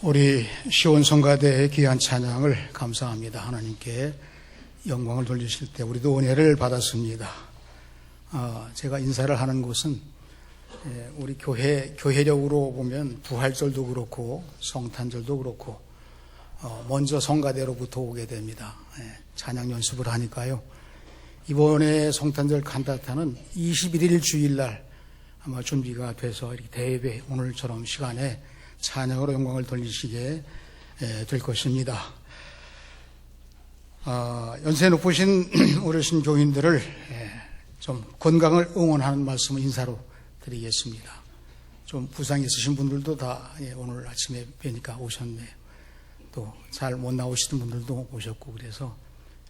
우리 시온성가대의 귀한 찬양을 감사합니다. 하나님께 영광을 돌리실 때 우리도 은혜를 받았습니다. 제가 인사를 하는 곳은 우리 교회력으로 보면 부활절도 그렇고 성탄절도 그렇고 먼저 성가대로부터 오게 됩니다. 찬양 연습을 하니까요. 이번에 성탄절 칸타타는 21일 주일날 아마 준비가 돼서 이렇게 대예배 오늘처럼 시간에 찬양으로 영광을 돌리시게 될 것입니다. 연세 높으신 어르신 교인들을 좀 건강을 응원하는 말씀을 인사로 드리겠습니다. 좀 부상이 있으신 분들도 다 오늘 아침에 뵈니까 오셨네요. 또 잘 못 나오시는 분들도 오셨고 그래서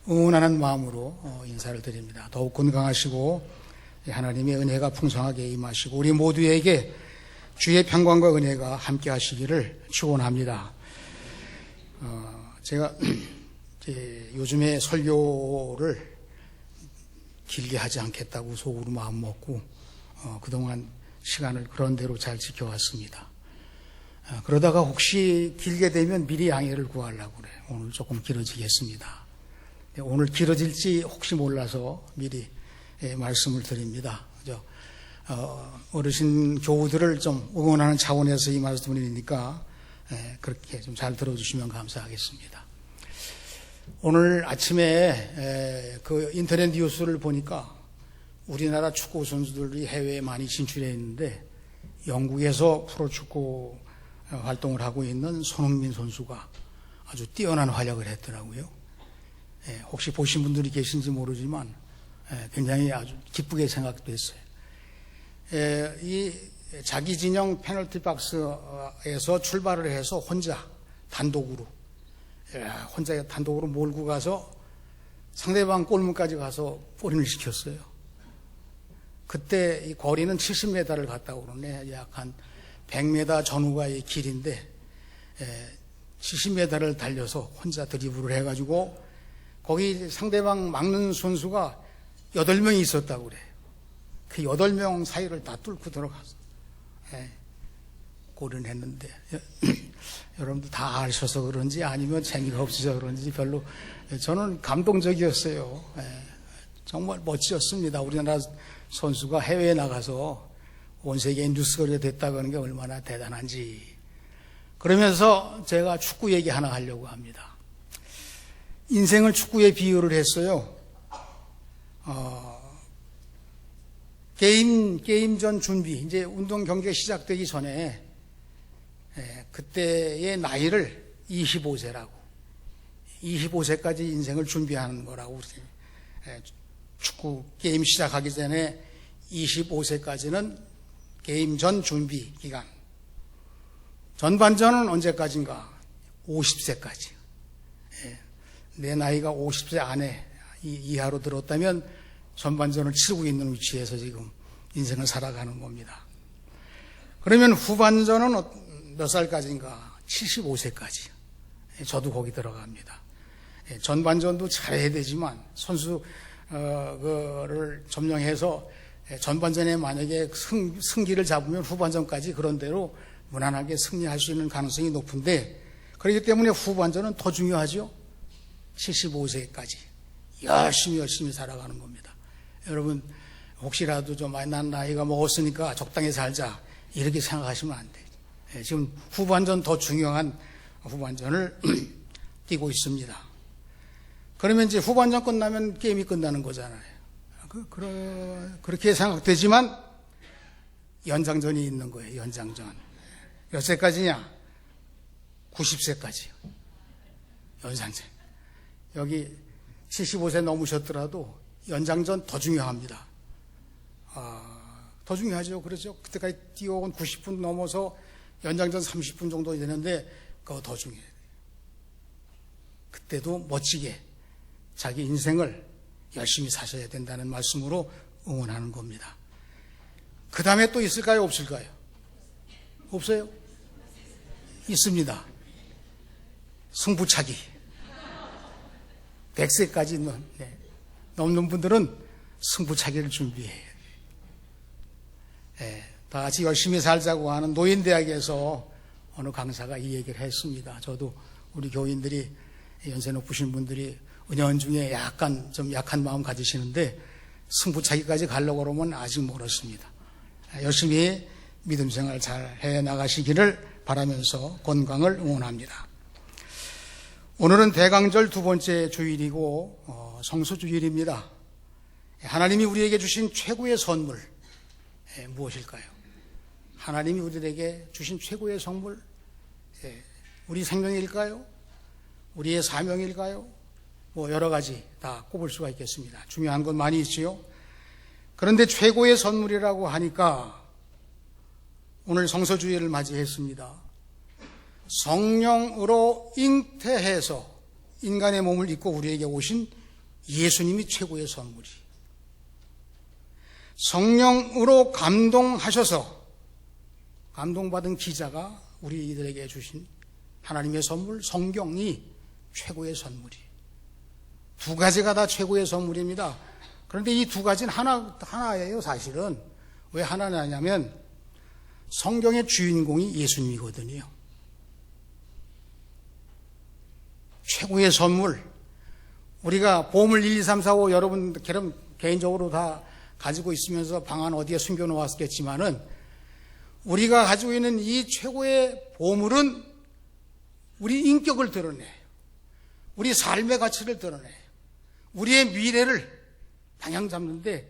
응원하는 마음으로 인사를 드립니다. 더욱 건강하시고 하나님의 은혜가 풍성하게 임하시고 우리 모두에게 주의 평강과 은혜가 함께 하시기를 축원합니다. 제가 요즘에 설교를 길게 하지 않겠다고 속으로 마음 먹고 그동안 시간을 그런 대로 잘 지켜왔습니다. 그러다가 혹시 길게 되면 미리 양해를 구하려고 그래요. 오늘 조금 길어지겠습니다. 오늘 길어질지 혹시 몰라서 미리 말씀을 드립니다. 어르신 교우들을 좀 응원하는 차원에서 이 말씀드리니까 그렇게 좀 잘 들어주시면 감사하겠습니다. 오늘 아침에 그 인터넷 뉴스를 보니까 우리나라 축구 선수들이 해외에 많이 진출해 있는데 영국에서 프로축구 활동을 하고 있는 손흥민 선수가 아주 뛰어난 활약을 했더라고요. 혹시 보신 분들이 계신지 모르지만 굉장히 아주 기쁘게 생각됐어요. 이 자기 진영 페널티 박스에서 출발을 해서 혼자 단독으로 몰고 가서 상대방 골문까지 가서 골인을 시켰어요. 그때 이 거리는 70m를 갔다고 그러네. 약 한 100m 전후가의 길인데 70m를 달려서 혼자 드리블을 해가지고 거기 상대방 막는 선수가 8명이 있었다고 그래요. 그 8명 사이를 다 뚫고 들어가서 골을 했는데 여러분들 다 아셔서 그런지 아니면 재미가 없으셔서 그런지 별로 저는 감동적이었어요. 정말 멋지었습니다. 우리나라 선수가 해외에 나가서 온 세계에 뉴스거리가 됐다고 하는 게 얼마나 대단한지. 그러면서 제가 축구 얘기 하나 하려고 합니다. 인생을 축구에 비유를 했어요. 게임 전 준비, 이제 운동 경기가 시작되기 전에 그때의 나이를 25세라고, 25세까지 인생을 준비하는 거라고. 축구 게임 시작하기 전에 25세까지는 게임 전 준비 기간. 전반전은 언제까지인가? 50세까지. 내 나이가 50세 안에 이하로 들었다면 전반전을 치르고 있는 위치에서 지금 인생을 살아가는 겁니다. 그러면 후반전은 몇 살까지인가? 75세까지. 저도 거기 들어갑니다. 전반전도 잘해야 되지만 선수를 점령해서 전반전에 만약에 승기를 잡으면 후반전까지 그런 대로 무난하게 승리할 수 있는 가능성이 높은데 그렇기 때문에 후반전은 더 중요하죠. 75세까지 열심히 살아가는 겁니다. 여러분 혹시라도 좀 난 나이가 먹었으니까 적당히 살자 이렇게 생각하시면 안 돼요. 지금 후반전 더 중요한 후반전을 뛰고 있습니다. 그러면 이제 후반전 끝나면 게임이 끝나는 거잖아요. 그렇게 생각되지만 연장전이 있는 거예요. 연장전. 몇 세까지냐? 90세까지 연장전. 여기 75세 넘으셨더라도 연장전 더 중요합니다. 더 중요하죠. 그렇죠. 그때까지 뛰어온 90분 넘어서 연장전 30분 정도 되는데 그거 더 중요해요. 그때도 멋지게 자기 인생을 열심히 사셔야 된다는 말씀으로 응원하는 겁니다. 그 다음에 또 있을까요? 없을까요? 없어요? 있습니다. 승부차기. 100세까지 넘는 분들은 승부차기를 준비해요. 다 같이 열심히 살자고 하는 노인대학에서 어느 강사가 이 얘기를 했습니다. 저도 우리 교인들이 연세 높으신 분들이 은연중에 약간 좀 약한 마음 가지시는데 승부차기까지 가려고 그러면 아직 멀었습니다. 열심히 믿음 생활 잘 해나가시기를 바라면서 건강을 응원합니다. 오늘은 대강절 두 번째 주일이고 성수주일입니다. 하나님이 우리에게 주신 최고의 선물 무엇일까요? 하나님이 우리에게 주신 최고의 선물 우리 생명일까요? 우리의 사명일까요? 뭐 여러 가지 다 꼽을 수가 있겠습니다. 중요한 건 많이 있지요. 그런데 최고의 선물이라고 하니까 오늘 성서주일을 맞이했습니다. 성령으로 잉태해서 인간의 몸을 입고 우리에게 오신 예수님이 최고의 선물이, 성령으로 감동하셔서 감동받은 기자가 우리들에게 주신 하나님의 선물 성경이 최고의 선물이, 두 가지가 다 최고의 선물입니다. 그런데 이 두 가지는 하나예요. 사실은 왜 하나냐면 성경의 주인공이 예수님이거든요. 최고의 선물, 우리가 보물 1, 2, 3, 4, 5 여러분 개인적으로 다 가지고 있으면서 방 안 어디에 숨겨놓았겠지만은 우리가 가지고 있는 이 최고의 보물은 우리 인격을 드러내요. 우리 삶의 가치를 드러내요. 우리의 미래를 방향 잡는데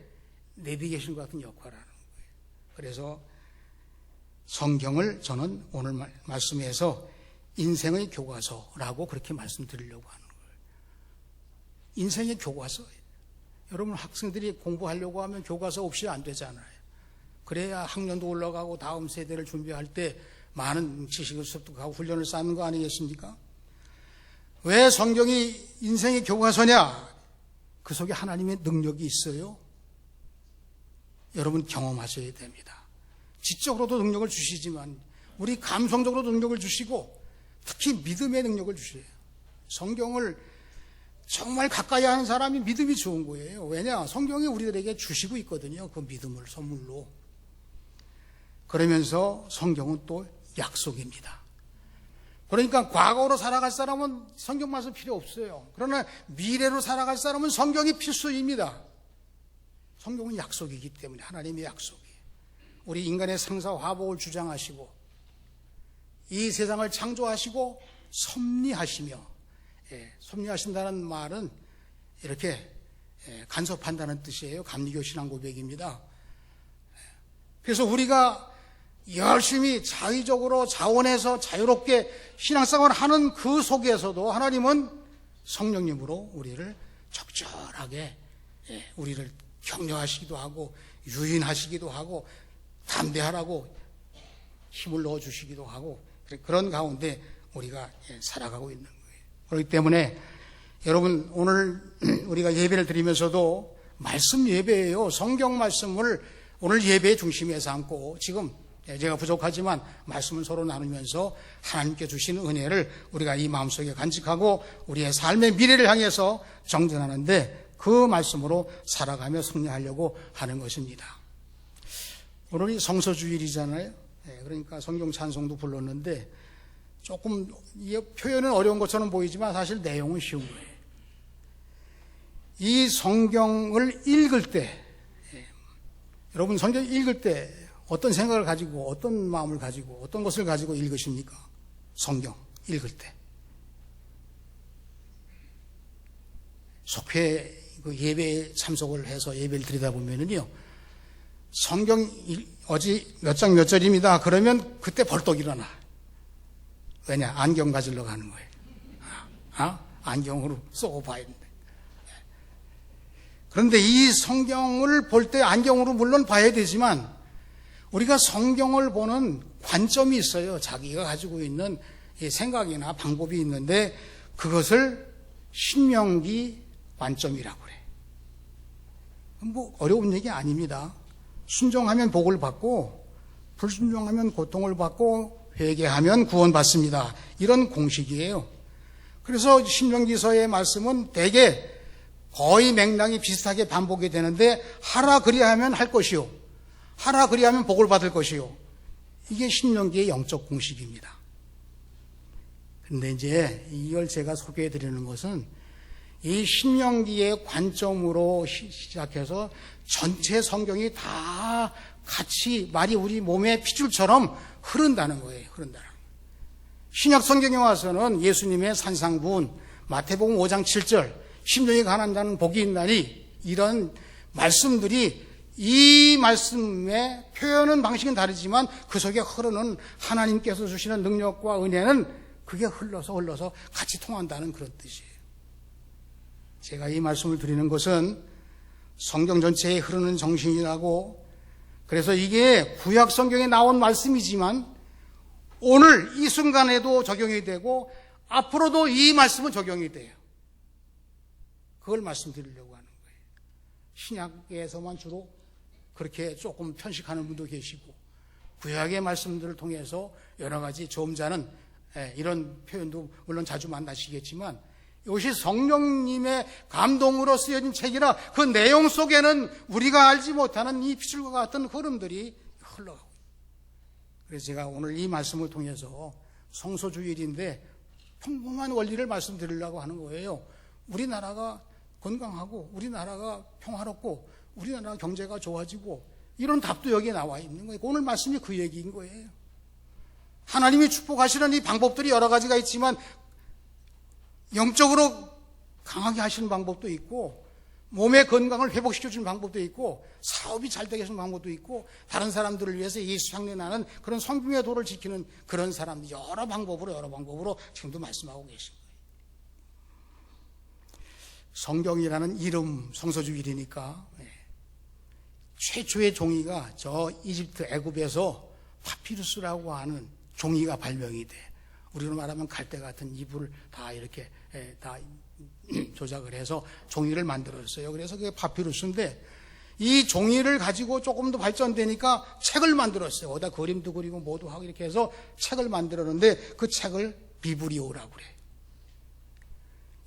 내비게이션 같은 역할을 하는 거예요. 그래서 성경을 저는 오늘 말씀에서 인생의 교과서라고 그렇게 말씀드리려고 하는 거예요. 인생의 교과서예요. 여러분 학생들이 공부하려고 하면 교과서 없이 안 되잖아요. 그래야 학년도 올라가고 다음 세대를 준비할 때 많은 지식을 습득하고 훈련을 쌓는 거 아니겠습니까? 왜 성경이 인생의 교과서냐? 그 속에 하나님의 능력이 있어요. 여러분 경험하셔야 됩니다. 지적으로도 능력을 주시지만 우리 감성적으로도 능력을 주시고 특히 믿음의 능력을 주셔요. 성경을 정말 가까이 하는 사람이 믿음이 좋은 거예요. 왜냐? 성경이 우리들에게 주시고 있거든요. 그 믿음을 선물로. 그러면서 성경은 또 약속입니다. 그러니까 과거로 살아갈 사람은 성경 말씀 필요 없어요. 그러나 미래로 살아갈 사람은 성경이 필수입니다. 성경은 약속이기 때문에 하나님의 약속이에요. 우리 인간의 생사화복을 주장하시고 이 세상을 창조하시고 섭리하시며, 섭리하신다는 말은 이렇게 간섭한다는 뜻이에요. 감리교 신앙 고백입니다. 그래서 우리가 열심히 자의적으로 자원해서 자유롭게 신앙생활을 하는 그 속에서도 하나님은 성령님으로 우리를 적절하게 우리를 격려하시기도 하고 유인하시기도 하고 담대하라고 힘을 넣어주시기도 하고 그런 가운데 우리가 살아가고 있는 거예요. 그렇기 때문에 여러분 오늘 우리가 예배를 드리면서도 말씀 예배예요. 성경 말씀을 오늘 예배의 중심에 삼고 지금 제가 부족하지만 말씀을 서로 나누면서 하나님께 주시는 은혜를 우리가 이 마음속에 간직하고 우리의 삶의 미래를 향해서 정진하는데 그 말씀으로 살아가며 승리하려고 하는 것입니다. 오늘이 성서주일이잖아요. 그러니까 성경 찬송도 불렀는데 조금 표현은 어려운 것처럼 보이지만 사실 내용은 쉬운 거예요. 이 성경을 읽을 때 여러분 성경 읽을 때 어떤 생각을 가지고 어떤 마음을 가지고 어떤 것을 가지고 읽으십니까? 성경 읽을 때 속회 그 예배에 참석을 해서 예배를 드리다 보면은요 성경 어지 몇 장 몇 절입니다. 그러면 그때 벌떡 일어나. 왜냐? 안경 가지러 가는 거예요. 안경으로 쏘고 봐야 되는데. 그런데 이 성경을 볼 때 안경으로 물론 봐야 되지만 우리가 성경을 보는 관점이 있어요. 자기가 가지고 있는 생각이나 방법이 있는데 그것을 신명기 관점이라고 그래요. 뭐 어려운 얘기 아닙니다. 순종하면 복을 받고 불순종하면 고통을 받고 회개하면 구원받습니다. 이런 공식이에요. 그래서 신명기서의 말씀은 대개 거의 맥락이 비슷하게 반복이 되는데 하라 그리하면 할 것이요 하라 그리하면 복을 받을 것이요 이게 신명기의 영적 공식입니다. 근데 이제 이걸 제가 소개해 드리는 것은 이 신명기의 관점으로 시작해서 전체 성경이 다 같이 말이 우리 몸의 핏줄처럼 흐른다는 거예요. 흐른다는 거예요. 신약 성경에 와서는 예수님의 산상분, 마태복음 5장 7절, 심령이 가난한 자는 복이 있나니, 이런 말씀들이 이 말씀의 표현은 방식은 다르지만 그 속에 흐르는 하나님께서 주시는 능력과 은혜는 그게 흘러서 같이 통한다는 그런 뜻이에요. 제가 이 말씀을 드리는 것은 성경 전체에 흐르는 정신이라고, 그래서 이게 구약 성경에 나온 말씀이지만 오늘 이 순간에도 적용이 되고 앞으로도 이 말씀은 적용이 돼요. 그걸 말씀드리려고 하는 거예요. 신약에서만 주로 그렇게 조금 편식하는 분도 계시고, 구약의 말씀들을 통해서 여러 가지 조음자는 이런 표현도 물론 자주 만나시겠지만, 이것이 성령님의 감동으로 쓰여진 책이라 그 내용 속에는 우리가 알지 못하는 이 핏줄과 같은 흐름들이 흘러가고, 그래서 제가 오늘 이 말씀을 통해서 성소주일인데 평범한 원리를 말씀드리려고 하는 거예요. 우리나라가 건강하고 우리나라가 평화롭고 우리나라 경제가 좋아지고 이런 답도 여기에 나와 있는 거예요. 오늘 말씀이 그 얘기인 거예요. 하나님이 축복하시는 이 방법들이 여러 가지가 있지만 영적으로 강하게 하시는 방법도 있고, 몸의 건강을 회복시켜주는 방법도 있고, 사업이 잘 되게 하시는 방법도 있고, 다른 사람들을 위해서 예수 향내 나는 그런 성경의 도를 지키는 그런 사람들 여러 방법으로 지금도 말씀하고 계신 거예요. 성경이라는 이름, 성소주일이니까 최초의 종이가 저 이집트 애굽에서 파피루스라고 하는 종이가 발명이 돼. 우리로 말하면 갈대 같은 이불을 다 이렇게 다 조작을 해서 종이를 만들었어요. 그래서 그게 파피루스인데, 이 종이를 가지고 조금 더 발전되니까 책을 만들었어요. 어디다 그림도 그리고 뭐도 하고 이렇게 해서 책을 만들었는데 그 책을 비브리오라고 그래.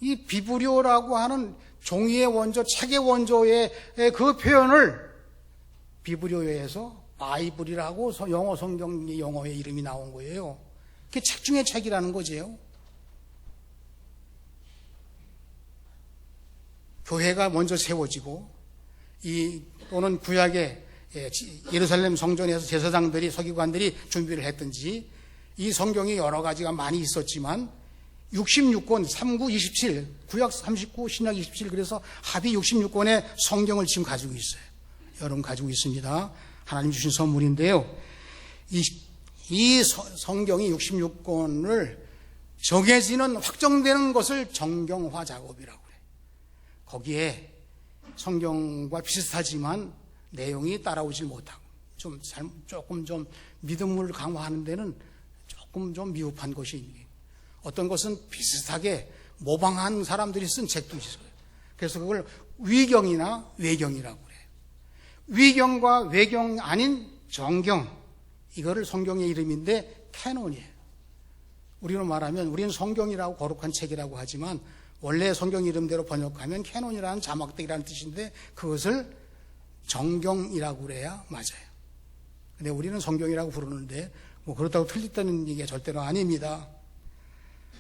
이 비브리오라고 하는 종이의 원조, 책의 원조의 그 표현을 비브리오에서 바이블이라고 영어 성경의 영어의 이름이 나온 거예요. 그게 책 중에 책이라는 거죠. 교회가 먼저 세워지고, 또는 구약의 예루살렘 성전에서 제사장들이, 서기관들이 준비를 했든지, 이 성경이 여러 가지가 많이 있었지만 66권, 39, 27, 구약 39, 신약 27, 그래서 합이 66권의 성경을 지금 가지고 있어요. 여러분 가지고 있습니다. 하나님 주신 선물인데요. 이 성경이 66권을 정해지는, 확정되는 것을 정경화 작업이라고 그래요. 거기에 성경과 비슷하지만 내용이 따라오지 못하고 조금 좀 믿음을 강화하는 데는 조금 좀 미흡한 것이 있는, 어떤 것은 비슷하게 모방한 사람들이 쓴 책도 있어요. 그래서 그걸 위경이나 외경이라고 그래요. 위경과 외경 아닌 정경, 이거를 성경의 이름인데 캐논이에요. 우리로 말하면 우리는 성경이라고 거룩한 책이라고 하지만 원래 성경 이름대로 번역하면 캐논이라는 자막대기라는 뜻인데 그것을 정경이라고 그래야 맞아요. 근데 우리는 성경이라고 부르는데 뭐 그렇다고 틀렸다는 얘기가 절대로 아닙니다.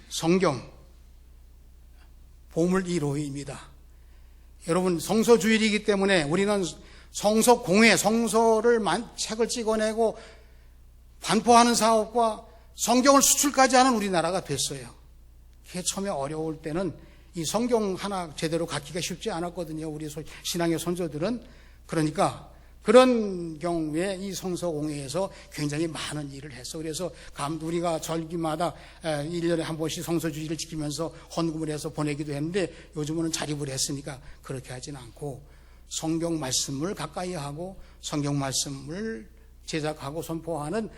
성경, 보물 1호입니다. 여러분, 성서주일이기 때문에 우리는 성서 공회, 성서를 책을 찍어내고 반포하는 사업과 성경을 수출까지 하는 우리나라가 됐어요. 그게 처음에 어려울 때는 이 성경 하나 제대로 갖기가 쉽지 않았거든요. 우리 신앙의 선조들은. 그러니까 그런 경우에 이 성서공회에서 굉장히 많은 일을 했어. 그래서 우리가 절기마다 1년에 한 번씩 성서주의를 지키면서 헌금을 해서 보내기도 했는데 요즘은 자립을 했으니까 그렇게 하진 않고 성경 말씀을 가까이 하고 성경 말씀을 제작하고 선포하는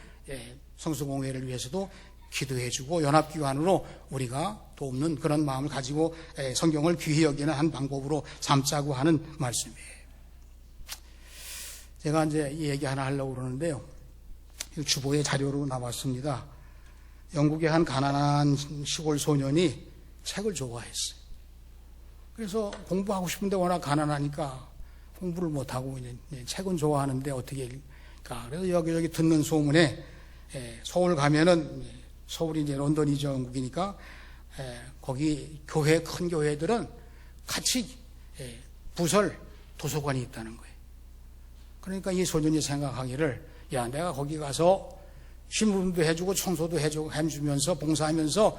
성서공회를 위해서도 기도해주고 연합기관으로 우리가 돕는 그런 마음을 가지고 성경을 귀히 여기는 한 방법으로 삼자고 하는 말씀이에요. 제가 이제 이 얘기 하나 하려고 그러는데요. 주보의 자료로 나왔습니다. 영국의 한 가난한 시골 소년이 책을 좋아했어요. 그래서 공부하고 싶은데 워낙 가난하니까 공부를 못하고 책은 좋아하는데 어떻게 할까. 그래서 여기저기 듣는 소문에 서울 가면은 서울이 이제 런던이 영국이니까 거기 교회, 큰 교회들은 같이 부설 도서관이 있다는 거예요. 그러니까 이 소년이 생각하기를, 야, 내가 거기 가서 신문도 해주고 청소도 해주면서 봉사하면서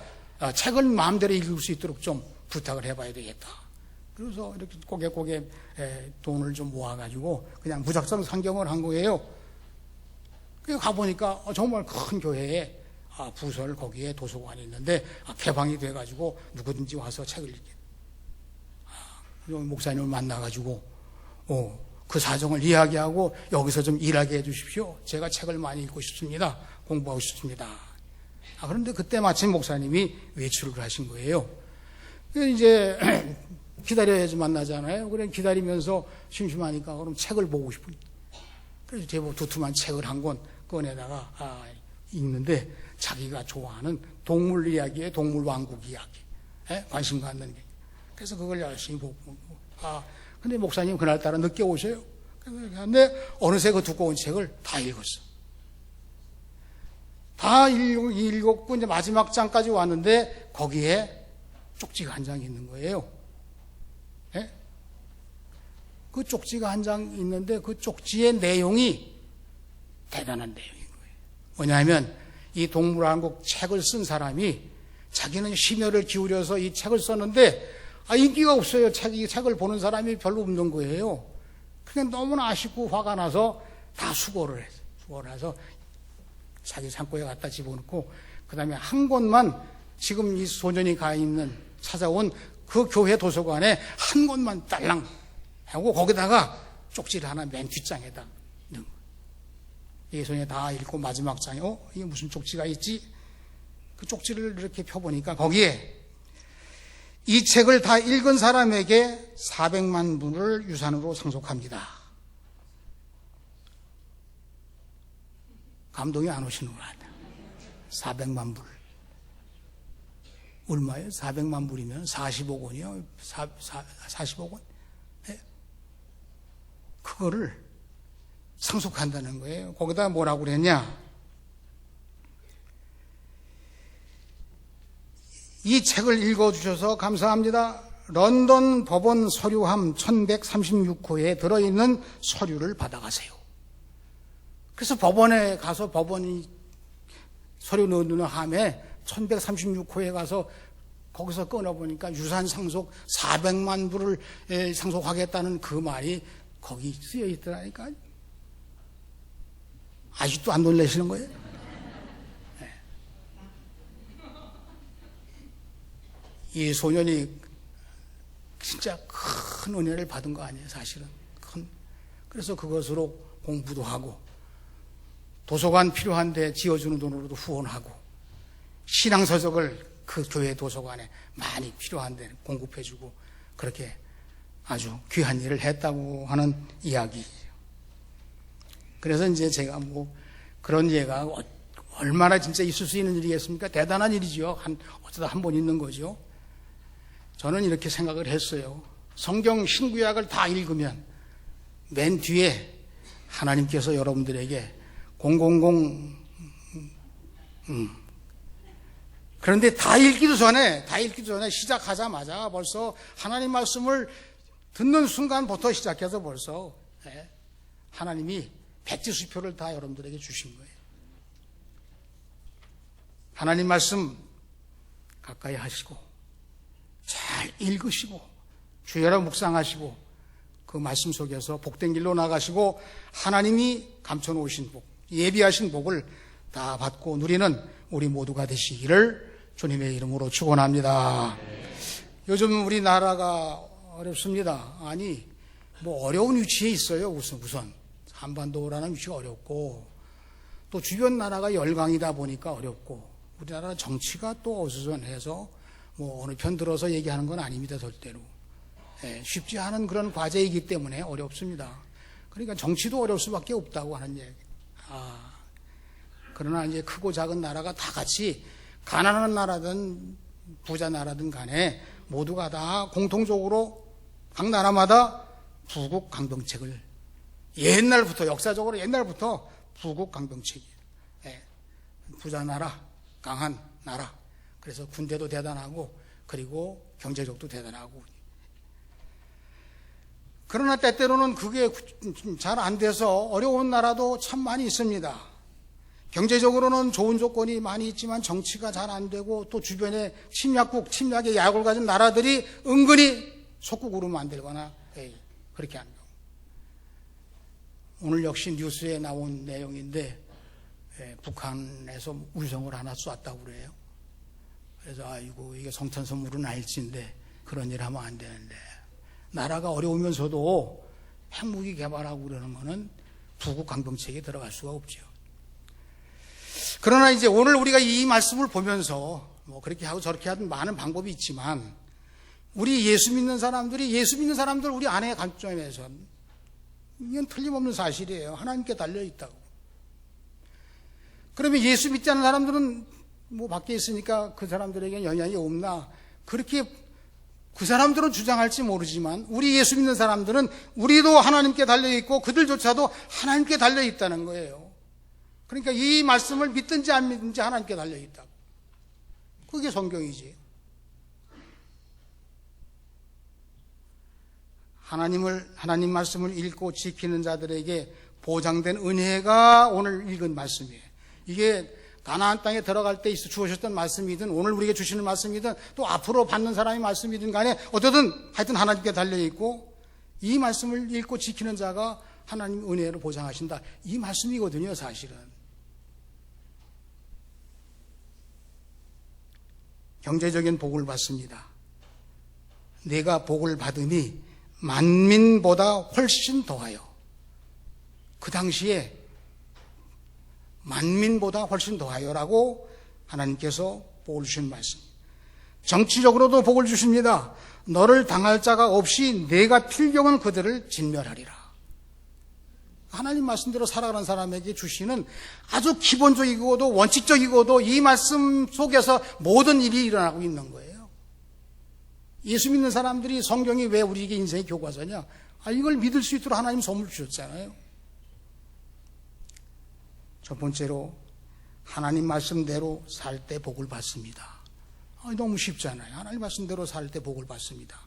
책을 마음대로 읽을 수 있도록 좀 부탁을 해봐야 되겠다. 그래서 이렇게 고개 돈을 좀 모아가지고 그냥 무작정 상경을 한 거예요. 그래서 가보니까 정말 큰 교회에 부설 거기에 도서관이 있는데 개방이 돼가지고 누구든지 와서 책을 읽게. 목사님을 만나가지고 그 사정을 이야기하고 여기서 좀 일하게 해주십시오. 제가 책을 많이 읽고 싶습니다. 공부하고 싶습니다. 그런데 그때 마침 목사님이 외출을 하신 거예요. 이제 기다려야지 만나잖아요. 그래 기다리면서 심심하니까 그럼 책을 보고 싶은. 그래서 제법 두툼한 책을 한 권 꺼내다가 읽는데 자기가 좋아하는 동물 이야기에 동물왕국 이야기 관심 갖는 게. 그래서 그걸 열심히 보고. 근데 목사님 그날따라 늦게 오셔요. 근데 어느새 그 두꺼운 책을 다 읽었어. 다 읽었고 이제 마지막 장까지 왔는데 거기에 쪽지가 한 장 있는 거예요. 그 쪽지가 한 장 있는데 그 쪽지의 내용이 대단한 내용인 거예요. 뭐냐면 이 동물왕국 책을 쓴 사람이 자기는 심혈을 기울여서 이 책을 썼는데 인기가 없어요. 이 책을 보는 사람이 별로 없는 거예요. 그게 너무나 아쉽고 화가 나서 다 수거를 했어요. 수거를 해서 자기 창고에 갖다 집어넣고 그 다음에 한 권만 지금 이 소년이 찾아온 그 교회 도서관에 한 권만 딸랑 하고 거기다가 쪽지를 하나 맨 뒷장에다 넣은 거예요. 이 소년이 다 읽고 마지막 장에 이게 무슨 쪽지가 있지? 그 쪽지를 이렇게 펴보니까 거기에 이 책을 다 읽은 사람에게 400만 불을 유산으로 상속합니다. 감동이 안 오시는 것 같아요. 400만 불. 얼마예요? 400만 불이면 40억 원이요? 40억 원? 네? 그거를 상속한다는 거예요. 거기다 뭐라고 그랬냐? 이 책을 읽어주셔서 감사합니다. 런던 법원 서류함 1136호에 들어있는 서류를 받아가세요. 그래서 법원에 가서 법원이 서류 넣는 함에 1136호에 가서 거기서 꺼내보니까 유산 상속 400만 불을 상속하겠다는 그 말이 거기 쓰여 있더라니까. 아직도 안 놀라시는 거예요? 네. 이 소년이 진짜 큰 은혜를 받은 거 아니에요, 사실은. 그래서 그것으로 공부도 하고, 도서관 필요한데 지어주는 돈으로도 후원하고, 신앙서적을 그 교회 도서관에 많이 필요한데 공급해주고, 그렇게 아주 귀한 일을 했다고 하는 이야기예요. 그래서 이제 제가 그런 예가 얼마나 진짜 있을 수 있는 일이겠습니까? 대단한 일이죠. 어쩌다 한 번 있는 거죠. 저는 이렇게 생각을 했어요. 성경 신구약을 다 읽으면 맨 뒤에 하나님께서 여러분들에게 000 그런데 다 읽기도 전에 시작하자마자 벌써 하나님 말씀을 듣는 순간부터 시작해서 벌써 하나님이 백지수표를 다 여러분들에게 주신 거예요. 하나님 말씀 가까이 하시고 잘 읽으시고 주여라 묵상하시고 그 말씀 속에서 복된 길로 나가시고 하나님이 감춰놓으신 복, 예비하신 복을 다 받고 누리는 우리 모두가 되시기를 주님의 이름으로 축원합니다. 요즘 우리나라가 어렵습니다. 아니 어려운 위치에 있어요. 우선 한반도라는 위치가 어렵고 또 주변 나라가 열강이다 보니까 어렵고 우리나라 정치가 또 어수선해서 어느 편 들어서 얘기하는 건 아닙니다. 절대로 쉽지 않은 그런 과제이기 때문에 어렵습니다. 그러니까 정치도 어려울 수밖에 없다고 하는 얘기. 그러나 이제 크고 작은 나라가 다 같이 가난한 나라든 부자 나라든 간에 모두가 다 공통적으로 각 나라마다 부국 강병책을 역사적으로 옛날부터 부국 강병책이에요. 부자 나라, 강한 나라. 그래서 군대도 대단하고 그리고 경제력도 대단하고. 그러나 때때로는 그게 잘 안 돼서 어려운 나라도 참 많이 있습니다. 경제적으로는 좋은 조건이 많이 있지만 정치가 잘 안 되고 또 주변에 침략의 야욕을 가진 나라들이 은근히 속국으로 만들거나 그렇게 하는 경우. 오늘 역시 뉴스에 나온 내용인데 북한에서 우주성을 하나 쐈다고 그래요. 그래서 아이고 이게 성탄선물은 알지인데 그런 일 하면 안 되는데, 나라가 어려우면서도 핵무기 개발하고 그러는 거는 부국 강병책에 들어갈 수가 없죠. 그러나 이제 오늘 우리가 이 말씀을 보면서 뭐 그렇게 하고 저렇게 하든 많은 방법이 있지만, 우리 예수 믿는 사람들 우리 안의 관점에서 이건 틀림없는 사실이에요. 하나님께 달려 있다고. 그러면 예수 믿지 않는 사람들은 뭐 밖에 있으니까 그 사람들에게 영향이 없나, 그렇게 그 사람들은 주장할지 모르지만, 우리 예수 믿는 사람들은 우리도 하나님께 달려 있고 그들조차도 하나님께 달려 있다는 거예요. 그러니까 이 말씀을 믿든지 안 믿든지 하나님께 달려 있다고. 그게 성경이지. 하나님 말씀을 읽고 지키는 자들에게 보장된 은혜가 오늘 읽은 말씀이에요. 이게 가나안 땅에 들어갈 때 주어졌던 말씀이든 오늘 우리에게 주시는 말씀이든 또 앞으로 받는 사람의 말씀이든 간에 어쨌든 하여튼 하나님께 달려있고, 이 말씀을 읽고 지키는 자가 하나님 은혜를 보장하신다, 이 말씀이거든요. 사실은 경제적인 복을 받습니다. 내가 복을 받으니 만민보다 훨씬 더하여. 그 당시에 만민보다 훨씬 더하여라고 하나님께서 복을 주신 말씀. 정치적으로도 복을 주십니다. 너를 당할 자가 없이 내가 필경은 그들을 진멸하리라. 하나님 말씀대로 살아가는 사람에게 주시는 아주 기본적이고도 원칙적이고도 이 말씀 속에서 모든 일이 일어나고 있는 거예요. 예수 믿는 사람들이 성경이 왜 우리에게 인생의 교과서냐? 이걸 믿을 수 있도록 하나님 선물 주셨잖아요. 첫 번째로 하나님 말씀대로 살 때 복을 받습니다. 너무 쉽잖아요. 하나님 말씀대로 살 때 복을 받습니다.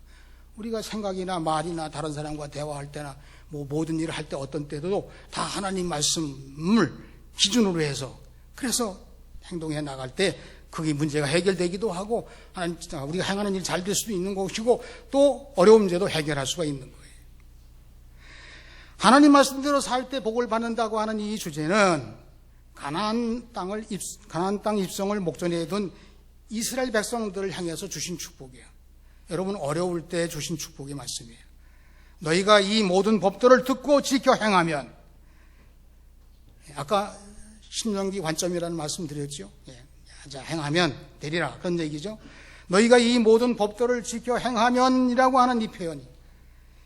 우리가 생각이나 말이나 다른 사람과 대화할 때나 뭐 모든 일을 할 때 어떤 때도 다 하나님 말씀을 기준으로 해서, 그래서 행동해 나갈 때 그게 문제가 해결되기도 하고 하나님 우리가 행하는 일이 잘 될 수도 있는 것이고 또 어려운 문제도 해결할 수가 있는 거예요. 하나님 말씀대로 살 때 복을 받는다고 하는 이 주제는 가나안 땅 입성을 목전에 둔 이스라엘 백성들을 향해서 주신 축복이에요. 여러분, 어려울 때 주신 축복의 말씀이에요. 너희가 이 모든 법도를 듣고 지켜 행하면, 아까 신명기 관점이라는 말씀 드렸죠. 자, 행하면 되리라, 그런 얘기죠. 너희가 이 모든 법도를 지켜 행하면이라고 하는 이 표현이,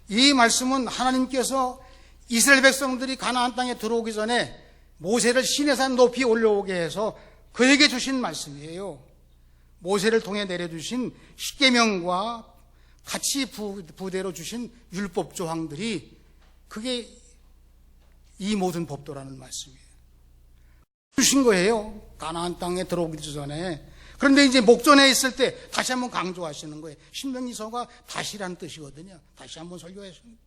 이 말씀은 하나님께서 이스라엘 백성들이 가나안 땅에 들어오기 전에 모세를 시내산 높이 올라오게 해서 그에게 주신 말씀이에요. 모세를 통해 내려주신 십계명과 같이 부대로 주신 율법 조항들이, 그게 이 모든 법도라는 말씀이에요. 주신 거예요. 가나안 땅에 들어오기 전에. 그런데 이제 목전에 있을 때 다시 한번 강조하시는 거예요. 신명기서가 다시라는 뜻이거든요. 다시 한번 설교하시는 거예요.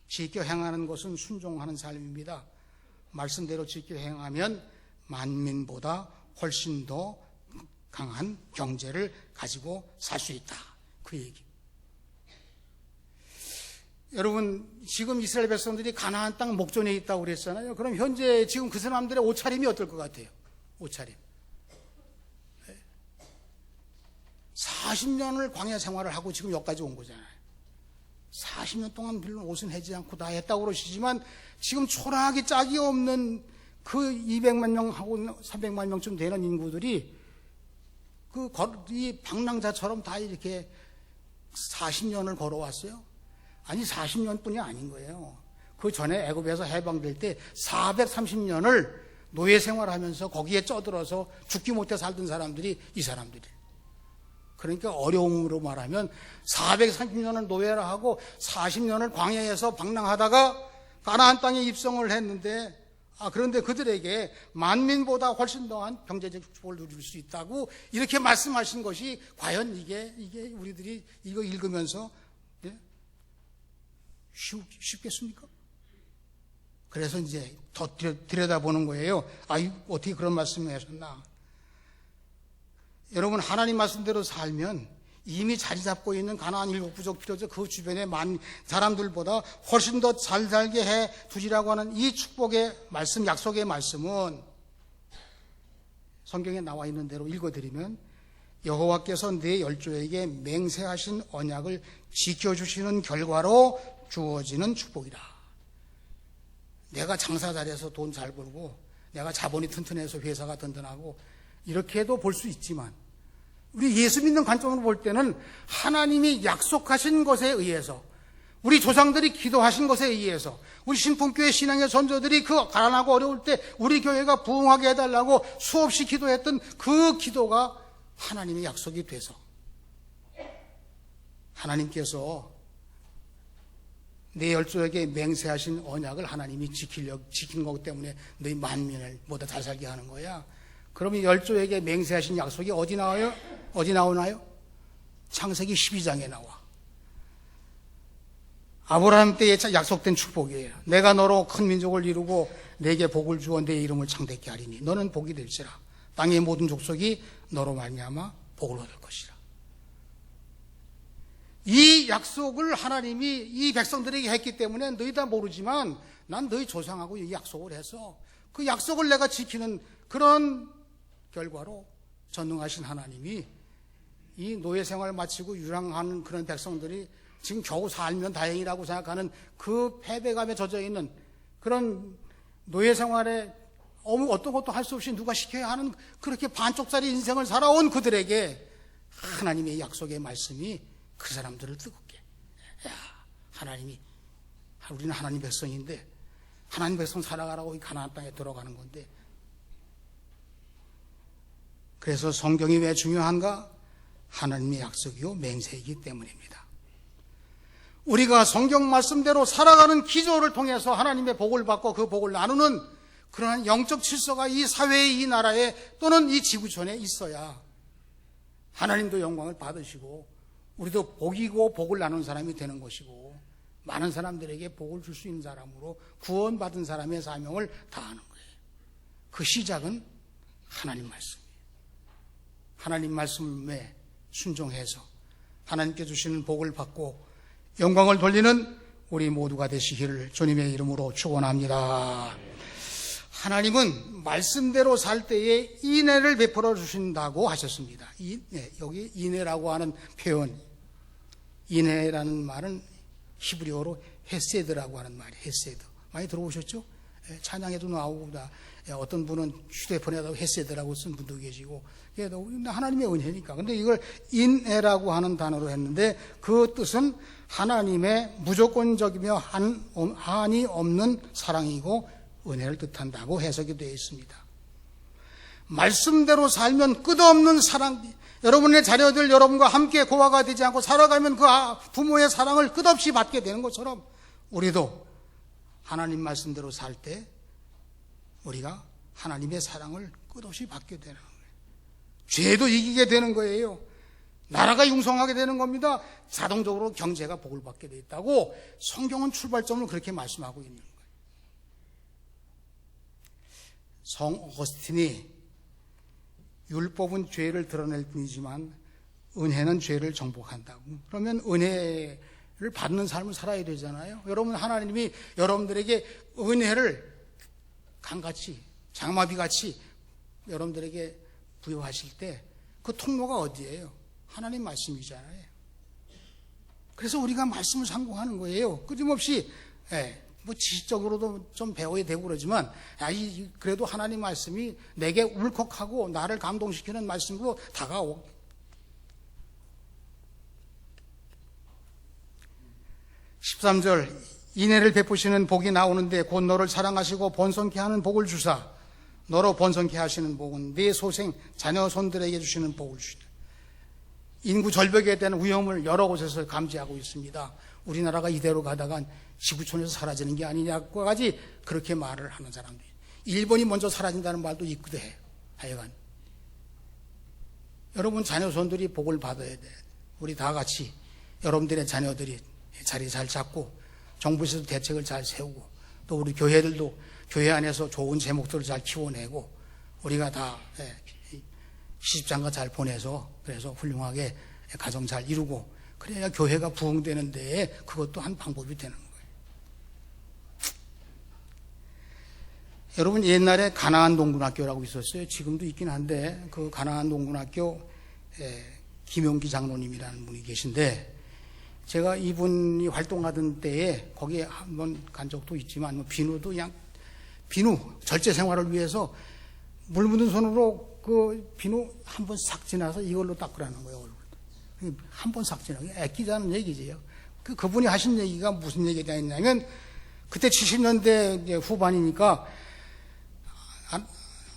지켜 행하는 것은 순종하는 삶입니다. 말씀대로 지켜 행하면 만민보다 훨씬 더 강한 경제를 가지고 살 수 있다. 그 얘기. 여러분, 지금 이스라엘 백성들이 가나안 땅 목전에 있다고 그랬잖아요. 그럼 현재 지금 그 사람들의 옷차림이 어떨 것 같아요? 옷차림. 40년을 광야 생활을 하고 지금 여기까지 온 거잖아요. 40년 동안 별로 옷은 해지 않고 다 했다고 그러시지만 지금 초라하게 짝이 없는 그 200만 명하고 300만 명쯤 되는 인구들이 이 방랑자처럼 다 이렇게 40년을 걸어왔어요. 아니, 40년뿐이 아닌 거예요. 그 전에 애굽에서 해방될 때 430년을 노예 생활하면서 거기에 쪄들어서 죽기 못해 살던 사람들이 이 사람들이. 그러니까 어려움으로 말하면 430년을 노예라 하고 40년을 광야에서 방랑하다가 가나안 땅에 입성을 했는데, 그런데 그들에게 만민보다 훨씬 더한 경제적 축복을 누릴 수 있다고 이렇게 말씀하신 것이 과연 이게 우리들이 이거 읽으면서 쉽겠습니까? 그래서 이제 더 들여다보는 거예요. 어떻게 그런 말씀을 하셨나? 여러분, 하나님 말씀대로 살면 이미 자리 잡고 있는 가나안 일곱 부족 필요죠. 그 주변의 사람들보다 훨씬 더 잘 살게 해 두시라고 하는 이 축복의 말씀, 약속의 말씀은 성경에 나와 있는 대로 읽어드리면 여호와께서 네 열조에게 맹세하신 언약을 지켜주시는 결과로 주어지는 축복이다. 내가 장사 잘해서 돈 잘 벌고 내가 자본이 튼튼해서 회사가 든든하고 이렇게도 볼 수 있지만 우리 예수 믿는 관점으로 볼 때는 하나님이 약속하신 것에 의해서, 우리 조상들이 기도하신 것에 의해서, 우리 신풍교회 신앙의 선조들이 그 가난하고 어려울 때 우리 교회가 부흥하게 해달라고 수없이 기도했던 그 기도가 하나님의 약속이 돼서 하나님께서 내 열조에게 맹세하신 언약을 하나님이 지킨 거기 때문에 너희 만민을 모두 잘 살게 하는 거야. 그러면 열조에게 맹세하신 약속이 어디 나와요? 어디 나오나요? 창세기 12장에 나와. 아브라함 때에 약속된 축복이에요. 내가 너로 큰 민족을 이루고 내게 복을 주어 내 이름을 창대케 하리니 너는 복이 될지라. 땅의 모든 족속이 너로 말미암아 복을 얻을 것이라. 이 약속을 하나님이 이 백성들에게 했기 때문에 너희 다 모르지만 난 너희 조상하고 이 약속을 해서 그 약속을 내가 지키는 그런 결과로 전능하신 하나님이 이 노예 생활을 마치고 유랑하는 그런 백성들이 지금 겨우 살면 다행이라고 생각하는 그 패배감에 젖어 있는 그런 노예 생활에 어떤 것도 할 수 없이 누가 시켜야 하는 그렇게 반쪽짜리 인생을 살아온 그들에게 하나님의 약속의 말씀이 그 사람들을 뜨겁게, 하나님이, 우리는 하나님 백성인데 하나님 백성 살아가라고 이 가나안 땅에 들어가는 건데, 그래서 성경이 왜 중요한가? 하나님의 약속이요 맹세이기 때문입니다. 우리가 성경 말씀대로 살아가는 기조를 통해서 하나님의 복을 받고 그 복을 나누는 그러한 영적 질서가 이 사회에, 이 나라에 또는 이 지구촌에 있어야 하나님도 영광을 받으시고 우리도 복이고 복을 나누는 사람이 되는 것이고 많은 사람들에게 복을 줄 수 있는 사람으로 구원받은 사람의 사명을 다하는 거예요. 그 시작은 하나님 말씀이에요. 하나님 말씀에 순종해서 하나님께 주시는 복을 받고 영광을 돌리는 우리 모두가 되시기를 주님의 이름으로 축원합니다. 하나님은 말씀대로 살 때에 인애를 베풀어 주신다고 하셨습니다. 여기 인애라고 하는 표현, 인애라는 말은 히브리어로 헤세드라고 하는 말이에요. 헤세드. 많이 들어보셨죠? 찬양에도 나오고, 어떤 분은 휴대폰에다가 헤세드라고 쓴 분도 계시고, 하나님의 은혜니까. 근데 이걸 인애라고 하는 단어로 했는데, 그 뜻은 하나님의 무조건적이며 한이 없는 사랑이고 은혜를 뜻한다고 해석이 되어 있습니다. 말씀대로 살면 끝없는 사랑, 여러분의 자녀들 여러분과 함께 고아가 되지 않고 살아가면 그 부모의 사랑을 끝없이 받게 되는 것처럼 우리도 하나님 말씀대로 살 때 우리가 하나님의 사랑을 끝없이 받게 되는 거예요. 죄도 이기게 되는 거예요. 나라가 융성하게 되는 겁니다. 자동적으로 경제가 복을 받게 돼 있다고 성경은 출발점을 그렇게 말씀하고 있는 거예요. 성 어거스틴이 율법은 죄를 드러낼 뿐이지만 은혜는 죄를 정복한다고. 그러면 은혜를 받는 삶을 살아야 되잖아요. 여러분, 하나님이 여러분들에게 은혜를 강같이 장마비같이 여러분들에게 부여하실 때 그 통로가 어디예요? 하나님 말씀이잖아요. 그래서 우리가 말씀을 상고하는 거예요. 끊임없이 뭐 지식적으로도 좀 배워야 되고 그러지만 그래도 하나님 말씀이 내게 울컥하고 나를 감동시키는 말씀으로 다가오고, 13절 인애를 베푸시는 복이 나오는데 곧 너를 사랑하시고 번성케 하는 복을 주사 너로 번성케 하시는 복은 네 소생 자녀 손들에게 주시는 복을 주시다. 인구 절벽에 대한 위험을 여러 곳에서 감지하고 있습니다. 우리나라가 이대로 가다가 지구촌에서 사라지는 게 아니냐까지 그렇게 말을 하는 사람들이. 1번이 먼저 사라진다는 말도 있거든. 하여간 여러분 자녀손들이 복을 받아야 돼. 우리 다 같이 여러분들의 자녀들이 자리 잘 잡고 정부에서도 대책을 잘 세우고 또 우리 교회들도 교회 안에서 좋은 제목들을 잘 키워내고 우리가 다 시집장가 잘 보내서 그래서 훌륭하게 가정 잘 이루고 그래야 교회가 부흥되는 데에 그것도 한 방법이 되는 거예요. 여러분 옛날에 가나안 동군학교라고 있었어요. 지금도 있긴 한데 그 가나안 동군학교 김용기 장로님이라는 분이 계신데 제가 이분이 활동하던 때에 거기에 한번 간 적도 있지만 비누도 그냥 비누 절제 생활을 위해서 물 묻은 손으로 그 비누 한 번 싹 지나서 이걸로 닦으라는 거예요. 얼굴 한 번 싹 지나고 애끼자는 얘기지요. 그분이 하신 얘기가 무슨 얘기가 있냐면 그때 70년대 후반이니까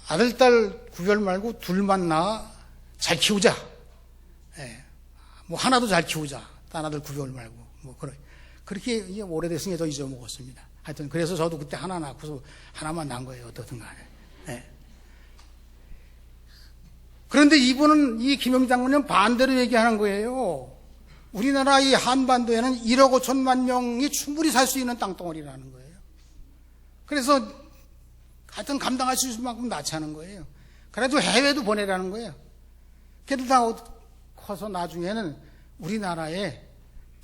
아들 딸 구별 말고 둘만 낳아 잘 키우자. 뭐 하나도 잘 키우자. 딴 아들 구별 말고 뭐 그렇게 이제 오래됐으니 더 잊어먹었습니다. 하여튼 그래서 저도 그때 하나 낳고서 하나만 낳은 거예요. 어떻든 간에. 그런데 이분은 이 김영기 장로는 반대로 얘기하는 거예요. 우리나라 이 한반도에는 1억 5천만 명이 충분히 살 수 있는 땅덩어리라는 거예요. 그래서 하여튼 감당할 수 있을 만큼 낳자는 거예요. 그래도 해외도 보내라는 거예요. 걔들 다 커서 나중에는 우리나라에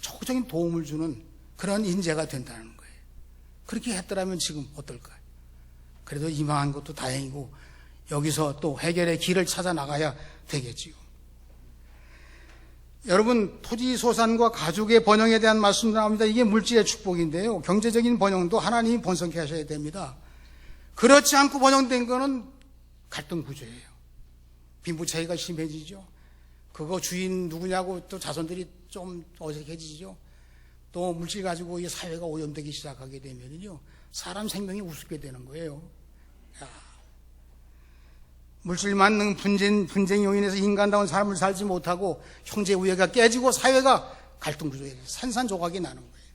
적극적인 도움을 주는 그런 인재가 된다는 거예요. 그렇게 했더라면 지금 어떨까요? 그래도 이만한 것도 다행이고 여기서 또 해결의 길을 찾아 나가야 되겠지요. 여러분 토지소산과 가족의 번영에 대한 말씀도 나옵니다. 이게 물질의 축복인데요. 경제적인 번영도 하나님이 번성케 하셔야 됩니다. 그렇지 않고 번영된 거는 갈등 구조예요. 빈부 차이가 심해지죠. 그거 주인 누구냐고 또 자손들이 좀 어색해지죠. 또 물질 가지고 이 사회가 오염되기 시작하게 되면요 사람 생명이 우습게 되는 거예요. 물질 만능 분쟁 요인에서 인간다운 삶을 살지 못하고 형제 우애가 깨지고 사회가 갈등 구조에 산산조각이 나는 거예요.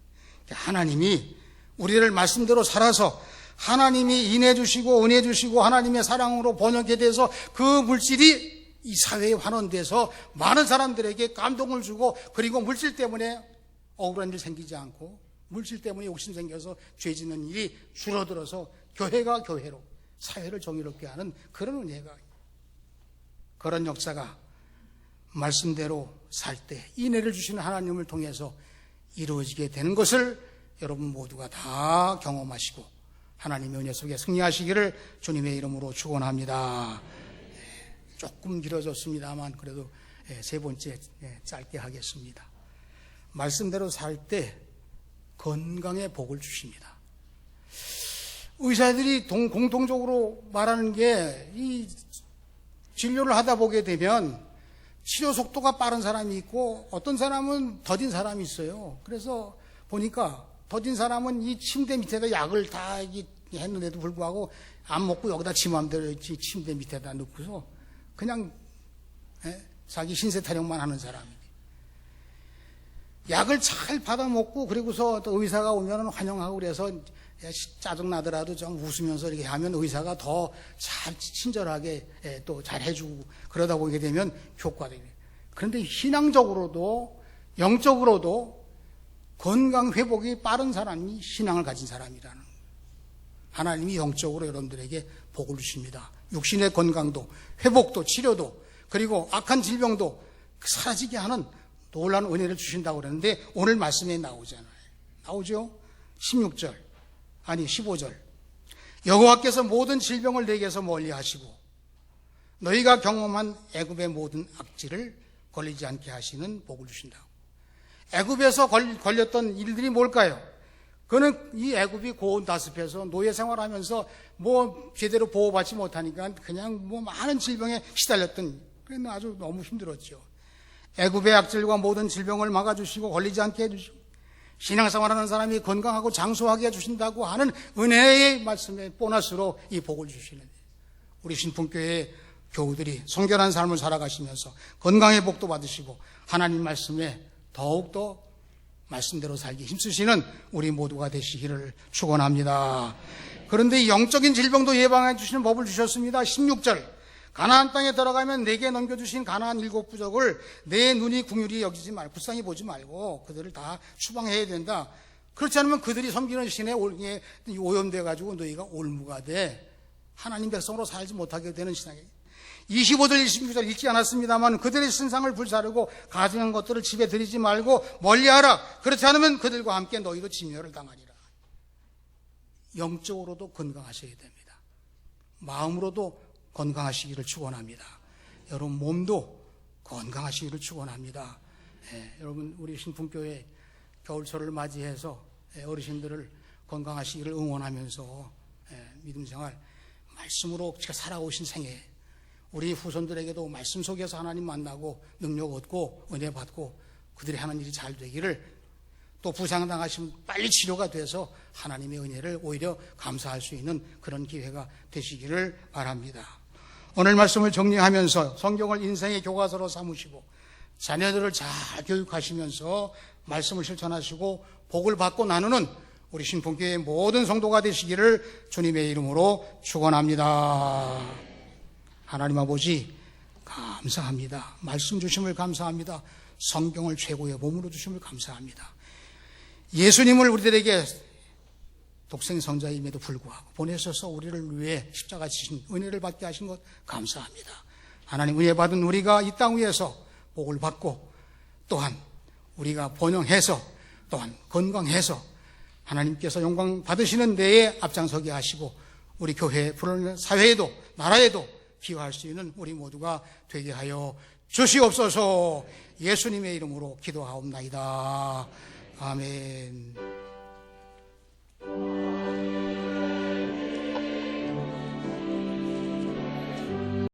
하나님이 우리를 말씀대로 살아서 하나님이 인해 주시고 은혜 주시고 하나님의 사랑으로 번역에 대해서 그 물질이 이 사회에 환원돼서 많은 사람들에게 감동을 주고 그리고 물질 때문에 억울한 일 생기지 않고 물질 때문에 욕심 생겨서 죄 짓는 일이 줄어들어서 교회가 교회로 사회를 정의롭게 하는 그런 은혜가 그런 역사가 말씀대로 살 때 인애를 주시는 하나님을 통해서 이루어지게 되는 것을 여러분 모두가 다 경험하시고 하나님의 은혜 속에 승리하시기를 주님의 이름으로 축원합니다. 조금 길어졌습니다만 그래도 세 번째 짧게 하겠습니다. 말씀대로 살 때 건강의 복을 주십니다. 의사들이 공통적으로 말하는 게 이 진료를 하다 보게 되면 치료 속도가 빠른 사람이 있고 어떤 사람은 더딘 사람이 있어요. 그래서 보니까 더딘 사람은 이 침대 밑에다 약을 다 했는데도 불구하고 안 먹고 여기다 지 맘대로 침대 밑에다 넣고서 그냥 자기 신세 타령만 하는 사람이에요. 약을 잘 받아 먹고 그리고서 또 의사가 오면 환영하고 그래서 짜증나더라도 좀 웃으면서 이렇게 하면 의사가 더 잘 친절하게 또 잘 해주고 그러다 보게 되면 효과가 돼요. 그런데 신앙적으로도 영적으로도 건강 회복이 빠른 사람이 신앙을 가진 사람이라는 거예요. 하나님이 영적으로 여러분들에게 복을 주십니다. 육신의 건강도 회복도 치료도 그리고 악한 질병도 사라지게 하는 놀라운 은혜를 주신다고 그러는데 오늘 말씀에 나오잖아요. 나오죠? 16절 아니 15절 여호와께서 모든 질병을 내게서 멀리하시고 너희가 경험한 애굽의 모든 악질을 걸리지 않게 하시는 복을 주신다고. 애굽에서 걸렸던 일들이 뭘까요? 그는 이 애굽이 고온다습해서 노예 생활하면서 뭐 제대로 보호받지 못하니까 그냥 뭐 많은 질병에 시달렸던 그래서 아주 너무 힘들었죠. 애굽의 악질과 모든 질병을 막아주시고 걸리지 않게 해주시고 신앙생활하는 사람이 건강하고 장수하게 해주신다고 하는 은혜의 말씀에 보너스로 이 복을 주시는 우리 신풍교회 교우들이 성결한 삶을 살아가시면서 건강의 복도 받으시고 하나님 말씀에 더욱더 말씀대로 살기 힘쓰시는 우리 모두가 되시기를 축원합니다. 그런데 영적인 질병도 예방해 주시는 법을 주셨습니다. 16절. 가나안 땅에 들어가면 내게 넘겨주신 가나안 7부족을 내 눈이 궁휼히 여기지 말고 불쌍히 보지 말고 그들을 다 추방해야 된다. 그렇지 않으면 그들이 섬기는 신에 오염돼 가지고 너희가 올무가 돼 하나님 백성으로 살지 못하게 되는 신앙이에요. 25절 26절 읽지 않았습니다만 그들의 신상을 불사르고 가증한 것들을 집에 들이지 말고 멀리하라. 그렇지 않으면 그들과 함께 너희도 진멸을 당하리라. 영적으로도 건강하셔야 됩니다. 마음으로도 건강하시기를 축원합니다. 여러분 몸도 건강하시기를 축원합니다. 여러분 우리 신풍교회 겨울철을 맞이해서 어르신들을 건강하시기를 응원하면서 믿음생활 말씀으로 제가 살아오신 생애 우리 후손들에게도 말씀 속에서 하나님 만나고 능력 얻고 은혜 받고 그들이 하는 일이 잘 되기를 또 부상당하시면 빨리 치료가 돼서 하나님의 은혜를 오히려 감사할 수 있는 그런 기회가 되시기를 바랍니다. 오늘 말씀을 정리하면서 성경을 인생의 교과서로 삼으시고 자녀들을 잘 교육하시면서 말씀을 실천하시고 복을 받고 나누는 우리 신풍교회의 모든 성도가 되시기를 주님의 이름으로 축원합니다. 하나님 아버지 감사합니다. 말씀 주심을 감사합니다. 성경을 최고의 몸으로 주심을 감사합니다. 예수님을 우리들에게 독생성자임에도 불구하고 보내셔서 우리를 위해 십자가 지신 은혜를 받게 하신 것 감사합니다. 하나님 은혜 받은 우리가 이 땅 위에서 복을 받고 또한 우리가 번영해서 또한 건강해서 하나님께서 영광 받으시는 데에 앞장서게 하시고 우리 교회, 사회에도 나라에도 기여할 수 있는 우리 모두가 되게 하여 주시옵소서. 예수님의 이름으로 기도하옵나이다. 아멘.